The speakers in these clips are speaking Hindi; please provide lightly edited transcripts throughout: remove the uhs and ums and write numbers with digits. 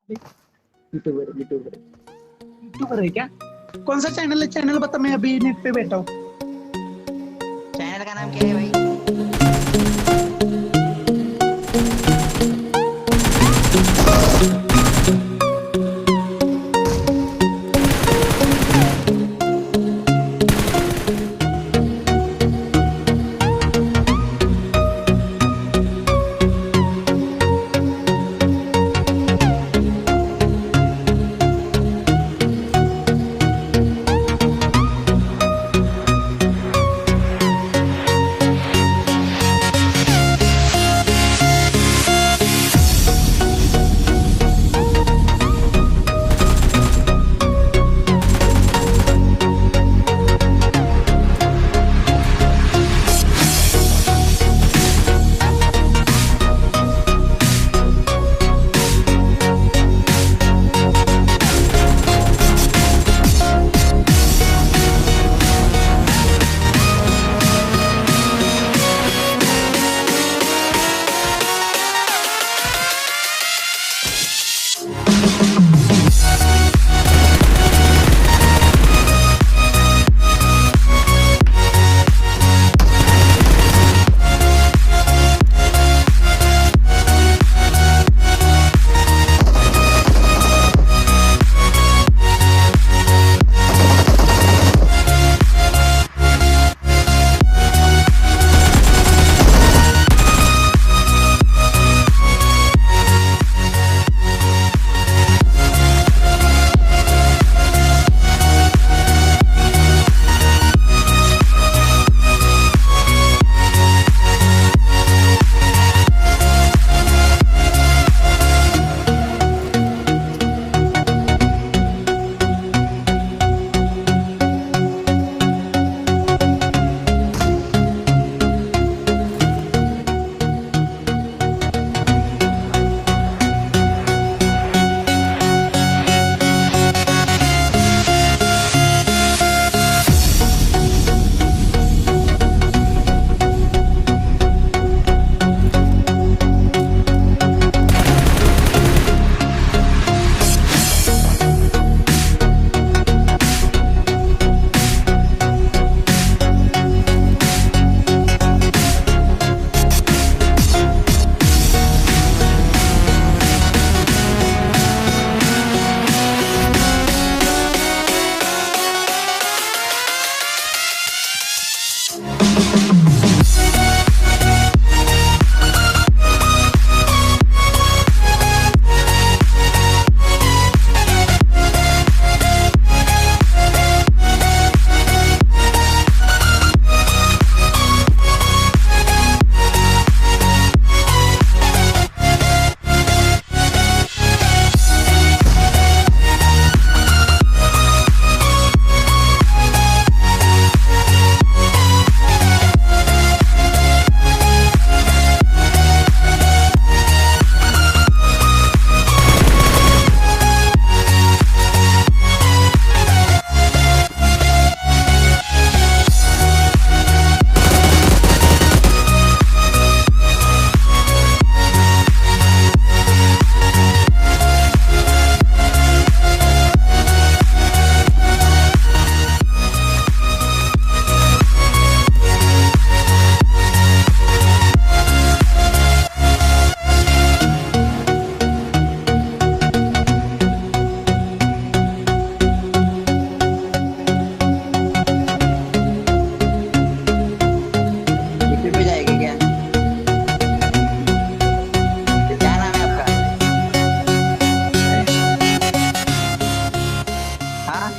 यूट्यूबर यूट्यूबर यूट्यूबर है क्या? कौन सा चैनल है? चैनल बता, मैं अभी नेट पे बैठा हूँ। चैनल का नाम क्या है भाई? यूट्यूब पे जाएगी क्या? क्या नाम है आपका? हाँ,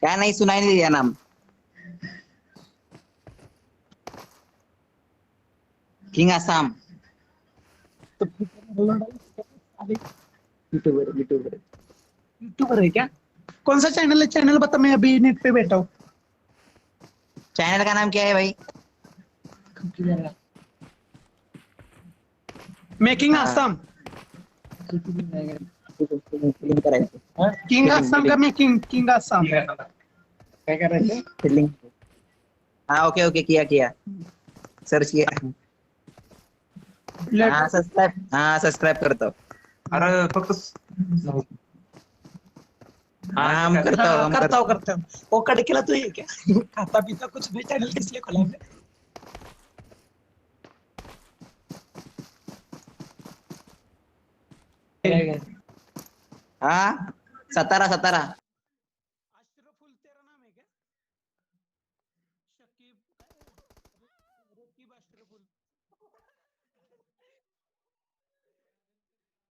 क्या नहीं सुनाई नहीं दिया नाम? King Assam. YouTuber YouTuber YouTuber है क्या? कौन सा चैनल है? चैनल बता, मैं अभी नेट पे बैठा हूँ। चैनल का नाम क्या है भाई? मेकिंग हाँ। आसाम। हाँ? किंग आसाम का मेकिंग, किंग आसाम। क्या कर रहे थे? हाँ, ओके ओके, किया किया, सर्च किया। हाँ सब्सक्राइब करता हूँ। अरे फक्त हाँ हम करता हूँ, हम करता करता हूँ करता हूँ। वो कड़केला तो ये क्या खाता पीता कुछ भी चैनल किस लिए खोला हमने? हाँ सतारा सतारा। अशरफुल तेरा नाम है क्या? शकीब रकीब अशरफुल